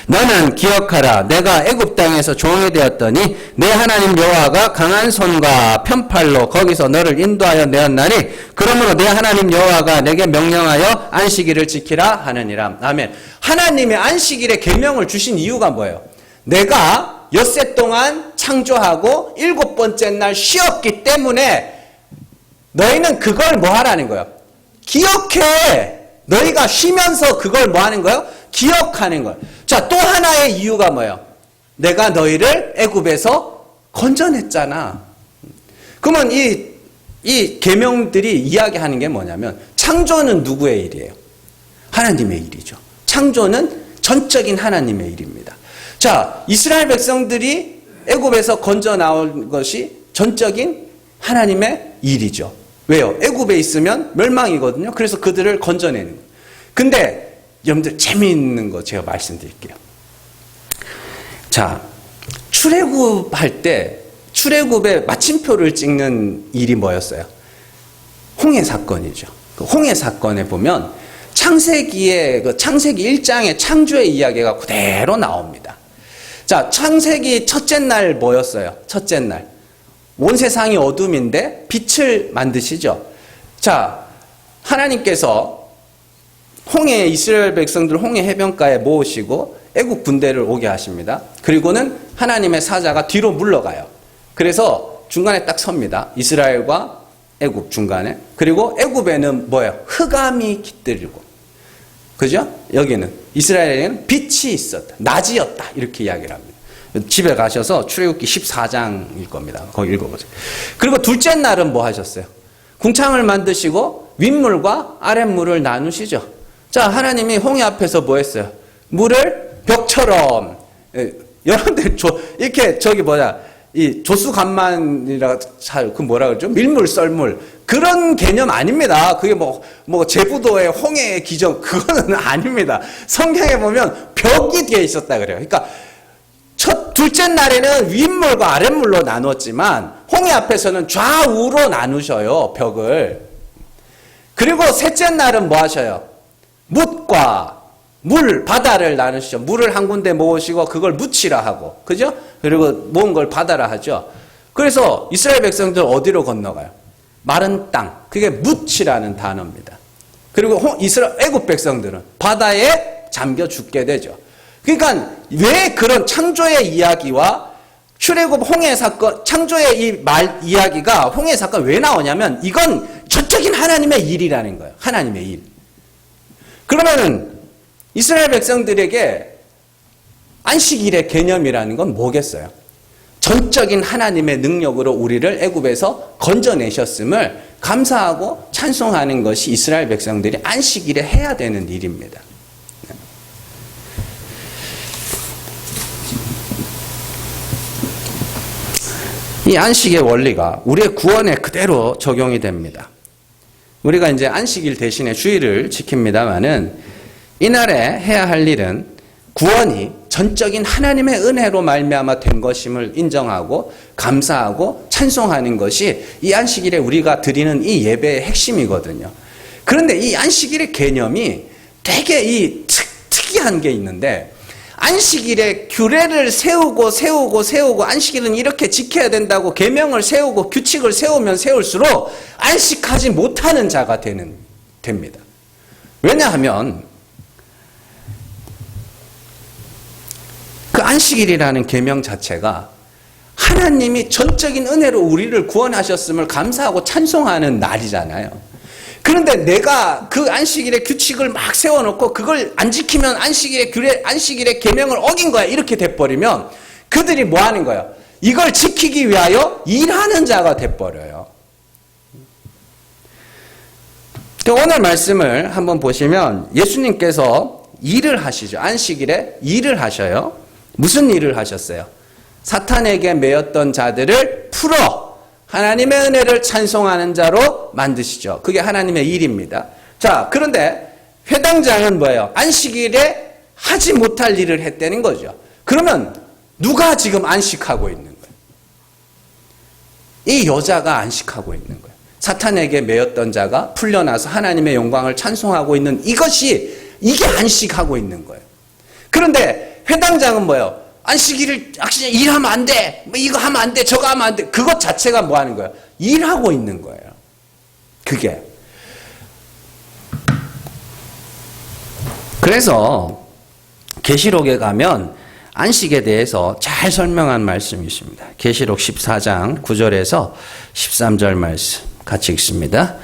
너는 기억하라. 내가 애굽 땅에서 종이 되었더니 내 하나님 여호와가 강한 손과 편팔로 거기서 너를 인도하여 내었나니 그러므로 내 하나님 여호와가 내게 명령하여 안식일을 지키라 하느니라. 아멘. 하나님의 안식일의 계명을 주신 이유가 뭐예요? 내가 엿새 동안 창조하고 일곱 번째 날 쉬었기 때문에 너희는 그걸 뭐 하라는 거예요? 기억해. 너희가 쉬면서 그걸 뭐 하는 거예요? 기억하는 거예요. 자, 또 하나의 이유가 뭐예요? 내가 너희를 애굽에서 건져냈잖아. 그러면 이 계명들이 이야기하는 게 뭐냐면 창조는 누구의 일이에요? 하나님의 일이죠. 창조는 전적인 하나님의 일입니다. 자, 이스라엘 백성들이 애굽에서 건져 나온 것이 전적인 하나님의 일이죠. 왜요? 애굽에 있으면 멸망이거든요. 그래서 그들을 건져내는 거예요. 근데 여러분들 재미있는 거 제가 말씀드릴게요. 자, 출애굽할 때 출애굽의 마침표를 찍는 일이 뭐였어요? 홍해 사건이죠. 그 홍해 사건에 보면 창세기 1장의 창조의 이야기가 그대로 나옵니다. 자, 창세기 첫째 날 뭐였어요? 첫째 날. 온 세상이 어둠인데 빛을 만드시죠. 자, 하나님께서 이스라엘 백성들 홍해 해변가에 모으시고 애국 군대를 오게 하십니다. 그리고는 하나님의 사자가 뒤로 물러가요. 그래서 중간에 딱 섭니다. 이스라엘과 애굽 중간에. 그리고 애굽에는 뭐예요? 흑암이 깃들고. 그죠? 여기는 이스라엘에는 빛이 있었다. 낮이었다. 이렇게 이야기를 합니다. 집에 가셔서 출애굽기 14장일 겁니다. 거기 읽어보세요. 그리고 둘째 날은 뭐 하셨어요? 궁창을 만드시고 윗물과 아랫물을 나누시죠. 자, 하나님이 홍해 앞에서 뭐 했어요? 물을 벽처럼. 여러분들 이렇게 이 조수간만이라 그 뭐라 그러죠? 밀물 썰물 그런 개념 아닙니다. 그게 뭐 제부도의 홍해의 기적 그거는 아닙니다. 성경에 보면 벽이 뒤에 있었다 그래요. 그러니까 둘째 날에는 윗물과 아랫물로 나눴지만 홍해 앞에서는 좌우로 나누셔요, 벽을. 그리고 셋째 날은 뭐 하셔요? 뭇과 바다를 나누시죠. 물을 한 군데 모으시고 그걸 묻히라 하고, 그죠? 그리고 모은 걸 바다라 하죠. 그래서 이스라엘 백성들 어디로 건너가요? 마른 땅. 그게 묻히라는 단어입니다. 그리고 애굽 백성들은 바다에 잠겨 죽게 되죠. 그러니까 왜 그런 창조의 이야기와 출애굽 홍해 사건, 창조의 이 이야기가 홍해 사건 왜 나오냐면 이건 전적인 하나님의 일이라는 거예요. 하나님의 일. 그러면은 이스라엘 백성들에게 안식일의 개념이라는 건 뭐겠어요? 전적인 하나님의 능력으로 우리를 애굽에서 건져내셨음을 감사하고 찬송하는 것이 이스라엘 백성들이 안식일에 해야 되는 일입니다. 이 안식의 원리가 우리의 구원에 그대로 적용이 됩니다. 우리가 이제 안식일 대신에 주일을 지킵니다마는 이날에 해야 할 일은 구원이 전적인 하나님의 은혜로 말미암아 된 것임을 인정하고 감사하고 찬송하는 것이 이 안식일에 우리가 드리는 이 예배의 핵심이거든요. 그런데 이 안식일의 개념이 되게 특이한 게 있는데 안식일에 규례를 세우고 안식일은 이렇게 지켜야 된다고 계명을 세우고 규칙을 세우면 세울수록 안식하지 못하는 자가 됩니다. 왜냐하면 그 안식일이라는 계명 자체가 하나님이 전적인 은혜로 우리를 구원하셨음을 감사하고 찬송하는 날이잖아요. 그런데 내가 그 안식일의 규칙을 막 세워놓고 그걸 안 지키면 안식일의 계명을 어긴 거야. 이렇게 돼버리면 그들이 뭐 하는 거예요? 이걸 지키기 위하여 일하는 자가 돼버려요. 오늘 말씀을 한번 보시면 예수님께서 일을 하시죠. 안식일에 일을 하셔요. 무슨 일을 하셨어요? 사탄에게 매였던 자들을 풀어 하나님의 은혜를 찬송하는 자로 만드시죠. 그게 하나님의 일입니다. 자, 그런데 회당장은 뭐예요? 안식일에 하지 못할 일을 했다는 거죠. 그러면 누가 지금 안식하고 있는 거예요? 이 여자가 안식하고 있는 거예요. 사탄에게 매였던 자가 풀려나서 하나님의 영광을 찬송하고 있는 이게 안식하고 있는 거예요. 그런데 회당장은 뭐예요? 안식일을 일하면 안 돼. 이거 하면 안 돼. 저거 하면 안 돼. 그것 자체가 뭐 하는 거예요? 일하고 있는 거예요. 그게. 그래서 계시록에 가면 안식에 대해서 잘 설명한 말씀이 있습니다. 계시록 14장 9절에서 13절 말씀 같이 읽습니다.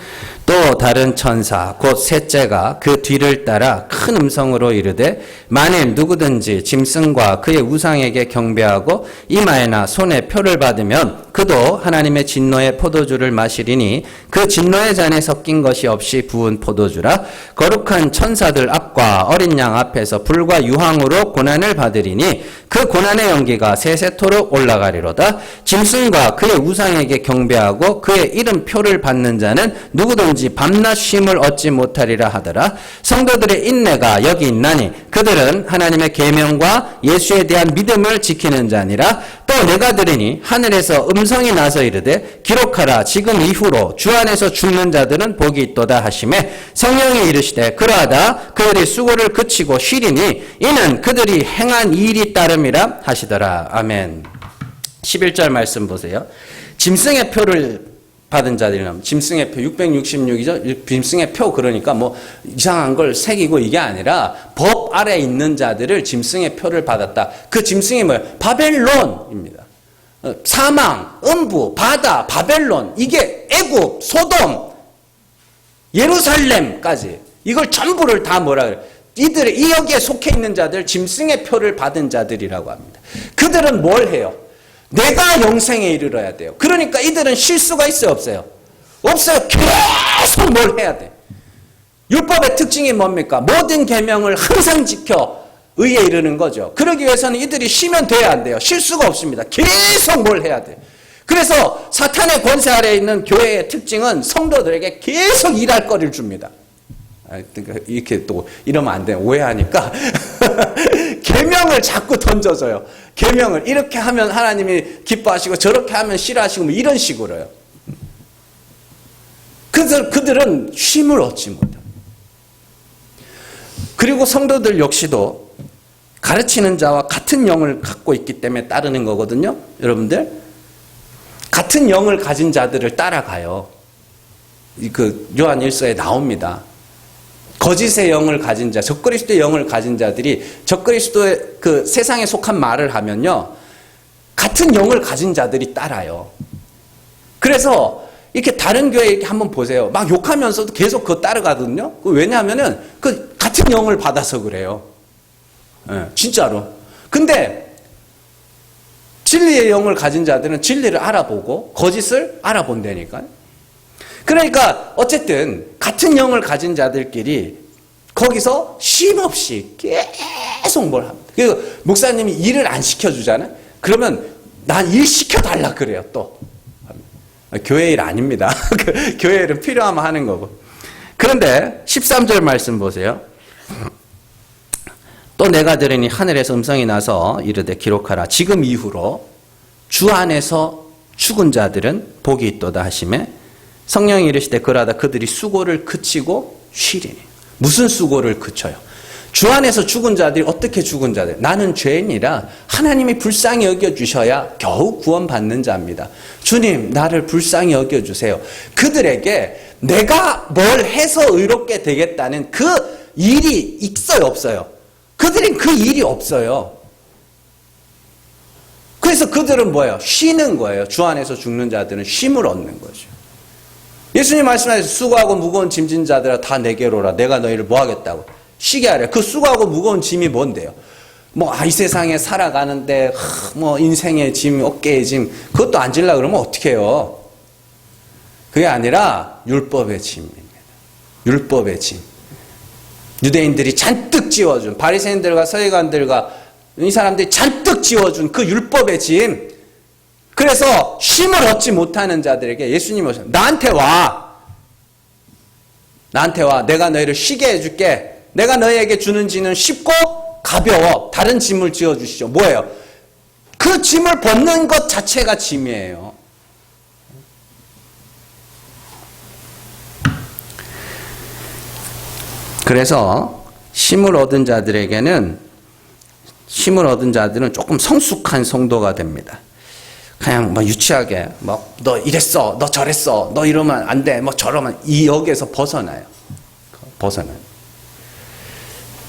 또 다른 천사 곧 셋째가 그 뒤를 따라 큰 음성으로 이르되 만일 누구든지 짐승과 그의 우상에게 경배하고 이마에나 손에 표를 받으면 그도 하나님의 진노의 포도주를 마시리니 그 진노의 잔에 섞인 것이 없이 부은 포도주라. 거룩한 천사들 앞과 어린 양 앞에서 불과 유황으로 고난을 받으리니 그 고난의 연기가 세세토록 올라가리로다. 짐승과 그의 우상에게 경배하고 그의 이름표를 받는 자는 누구든지 밤낮 쉼을 얻지 못하리라 하더라. 성도들의 인내가 여기 있나니 그들은 하나님의 계명과 예수에 대한 믿음을 지키는 자니라. 또 내가 들으니 하늘에서 음성이 나서 이르되 기록하라. 지금 이후로 주 안에서 죽는 자들은 복이 있도다 하시매 성령이 이르시되 그러하다. 그들이 수고를 그치고 쉬리니 이는 그들이 행한 일이 따름이라 하시더라. 아멘. 11절 말씀 보세요. 짐승의 표를 받은 자들이라면 짐승의 표 666이죠. 짐승의 표 그러니까 뭐 이상한 걸 새기고 이게 아니라 법 아래 있는 자들을 짐승의 표를 받았다. 그 짐승이 뭐예요? 바벨론입니다. 사망, 음부, 바다, 바벨론 이게 애굽, 소돔, 예루살렘까지 이걸 전부를 다 뭐라 그래요? 이들의 이 여기에 속해 있는 자들 짐승의 표를 받은 자들이라고 합니다. 그들은 뭘 해요? 내가 영생에 이르러야 돼요. 그러니까 이들은 실수가 있어요, 없어요? 없어요. 계속 뭘 해야 돼. 율법의 특징이 뭡니까? 모든 계명을 항상 지켜 의에 이르는 거죠. 그러기 위해서는 이들이 쉬면 돼야 안 돼요. 실수가 없습니다. 계속 뭘 해야 돼요. 그래서 사탄의 권세 아래에 있는 교회의 특징은 성도들에게 계속 일할 거리를 줍니다. 이렇게 또 이러면 안 돼요. 오해하니까 계명을 자꾸 던져줘요. 계명을 이렇게 하면 하나님이 기뻐하시고 저렇게 하면 싫어하시고 뭐 이런 식으로요. 그들은 쉼을 얻지 못해요. 그리고 성도들 역시도 가르치는 자와 같은 영을 갖고 있기 때문에 따르는 거거든요. 여러분들 같은 영을 가진 자들을 따라가요. 그 요한 1서에 나옵니다. 거짓의 영을 가진 자, 적그리스도의 영을 가진 자들이 적그리스도의 그 세상에 속한 말을 하면요, 같은 영을 가진 자들이 따라요. 그래서 이렇게 다른 교회 이렇게 한번 보세요. 막 욕하면서도 계속 그거 따라가거든요. 왜냐하면은 그 같은 영을 받아서 그래요. 네, 진짜로. 근데 진리의 영을 가진 자들은 진리를 알아보고 거짓을 알아본다니까요. 그러니까 어쨌든 같은 영을 가진 자들끼리 거기서 쉼없이 계속 뭘 합니다. 그리고 목사님이 일을 안 시켜주잖아요. 그러면 난 일 시켜달라 그래요. 또 교회 일 아닙니다. 교회 일은 필요하면 하는 거고. 그런데 13절 말씀 보세요. 또 내가 들으니 하늘에서 음성이 나서 이르되 기록하라. 지금 이후로 주 안에서 죽은 자들은 복이 있도다 하시매 성령이 이르시되 그러다 그들이 수고를 그치고 쉬리니. 무슨 수고를 그쳐요? 주 안에서 죽은 자들이 어떻게 죽은 자들? 나는 죄인이라 하나님이 불쌍히 여겨주셔야 겨우 구원받는 자입니다. 주님 나를 불쌍히 여겨주세요. 그들에게 내가 뭘 해서 의롭게 되겠다는 그 일이 있어요 없어요? 그들은 그 일이 없어요. 그래서 그들은 뭐예요? 쉬는 거예요. 주 안에서 죽는 자들은 쉼을 얻는 거죠. 예수님 말씀하셔서 수고하고 무거운 짐진 자들아 다 내게로 오라. 내가 너희를 뭐 하겠다고? 쉬게 하래. 그 수고하고 무거운 짐이 뭔데요? 이 세상에 살아가는데 인생의 짐, 어깨의 짐 그것도 안 질라 그러면 어떻게 해요? 그게 아니라 율법의 짐입니다. 율법의 짐. 유대인들이 잔뜩 지워준 바리새인들과 서기관들과 이 사람들이 잔뜩 지워준 그 율법의 짐. 그래서 쉼을 얻지 못하는 자들에게 예수님이 오셔서 나한테 와. 내가 너희를 쉬게 해줄게. 내가 너희에게 주는 짐은 쉽고 가벼워. 다른 짐을 지어주시죠. 뭐예요? 그 짐을 벗는 것 자체가 짐이에요. 그래서 쉼을 얻은 자들은 조금 성숙한 성도가 됩니다. 그냥 유치하게 너 이랬어, 너 저랬어, 너 이러면 안 돼, 저러면 이 역에서 벗어나요.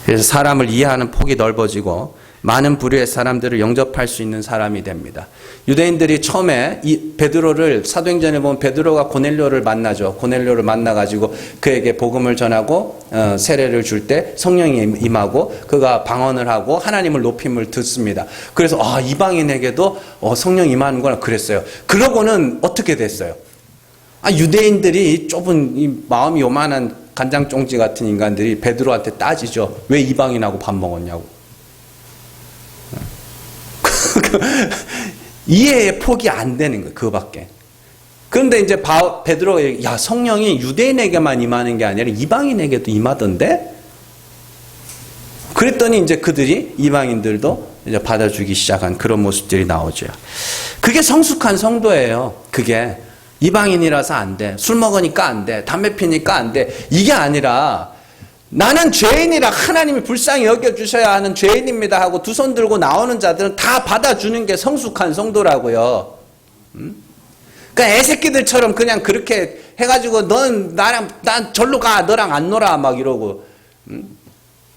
그래서 사람을 이해하는 폭이 넓어지고 많은 부류의 사람들을 영접할 수 있는 사람이 됩니다. 유대인들이 처음에 베드로를 사도행전에 보면 베드로가 고넬료를 만나죠. 고넬료를 만나가지고 그에게 복음을 전하고 세례를 줄 때 성령이 임하고 그가 방언을 하고 하나님을 높임을 듣습니다. 그래서 이방인에게도 성령 임하는구나 그랬어요. 그러고는 어떻게 됐어요? 유대인들이 좁은 이 마음이 요만한 간장종지 같은 인간들이 베드로한테 따지죠. 왜 이방인하고 밥 먹었냐고. 이해의 폭이 안 되는 거예요. 그거밖에. 그런데 이제 베드로가 성령이 유대인에게만 임하는 게 아니라 이방인에게도 임하던데? 그랬더니 이제 그들이 이방인들도 이제 받아주기 시작한 그런 모습들이 나오죠. 그게 성숙한 성도예요. 그게 이방인이라서 안 돼. 술 먹으니까 안 돼. 담배 피니까 안 돼. 이게 아니라 나는 죄인이라 하나님이 불쌍히 여겨주셔야 하는 죄인입니다 하고 두 손 들고 나오는 자들은 다 받아주는 게 성숙한 성도라고요. 그러니까 애새끼들처럼 그냥 그렇게 해가지고 난 절로 가, 너랑 안 놀아 막 이러고.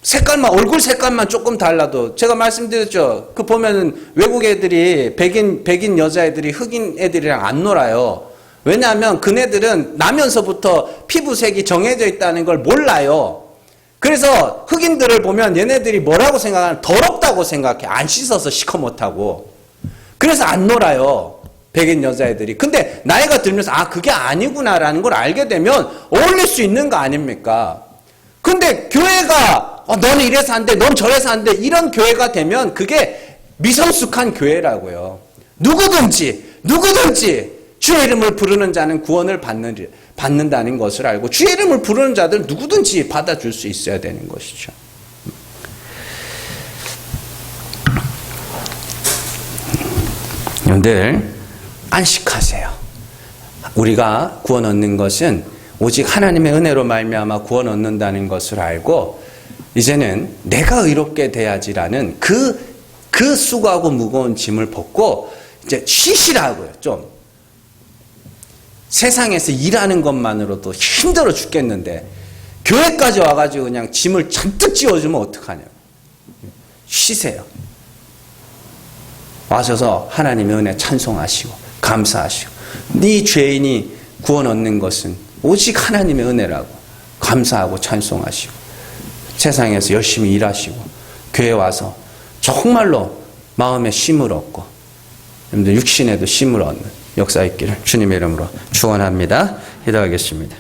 색깔만, 얼굴 색깔만 조금 달라도 제가 말씀드렸죠. 그 보면은 외국 애들이 백인 여자애들이 흑인 애들이랑 안 놀아요. 왜냐하면 그네들은 나면서부터 피부색이 정해져 있다는 걸 몰라요. 그래서 흑인들을 보면 얘네들이 뭐라고 생각하면 더럽다고 생각해. 안 씻어서 시커멓다고. 그래서 안 놀아요. 백인 여자애들이. 근데 나이가 들면서 그게 아니구나라는 걸 알게 되면 어울릴 수 있는 거 아닙니까? 근데 교회가 너는 이래서 안 돼, 넌 저래서 안 돼, 이런 교회가 되면 그게 미성숙한 교회라고요. 누구든지 주의 이름을 부르는 자는 구원을 받는다는 것을 알고 주의 이름을 부르는 자들 누구든지 받아줄 수 있어야 되는 것이죠. 여러분들 안식하세요. 우리가 구원 얻는 것은 오직 하나님의 은혜로 말미암아 구원 얻는다는 것을 알고 이제는 내가 의롭게 돼야지라는 그 수고하고 무거운 짐을 벗고 이제 쉬시라고요. 좀 세상에서 일하는 것만으로도 힘들어 죽겠는데 교회까지 와가지고 그냥 짐을 잔뜩 지워주면 어떡하냐고. 쉬세요. 와셔서 하나님의 은혜 찬송하시고 감사하시고 네 죄인이 구원 얻는 것은 오직 하나님의 은혜라고 감사하고 찬송하시고 세상에서 열심히 일하시고 교회 와서 정말로 마음에 쉼을 얻고 여러분들 육신에도 쉼을 얻는 역사 있기를 주님의 이름으로 축원합니다. 기도하겠습니다.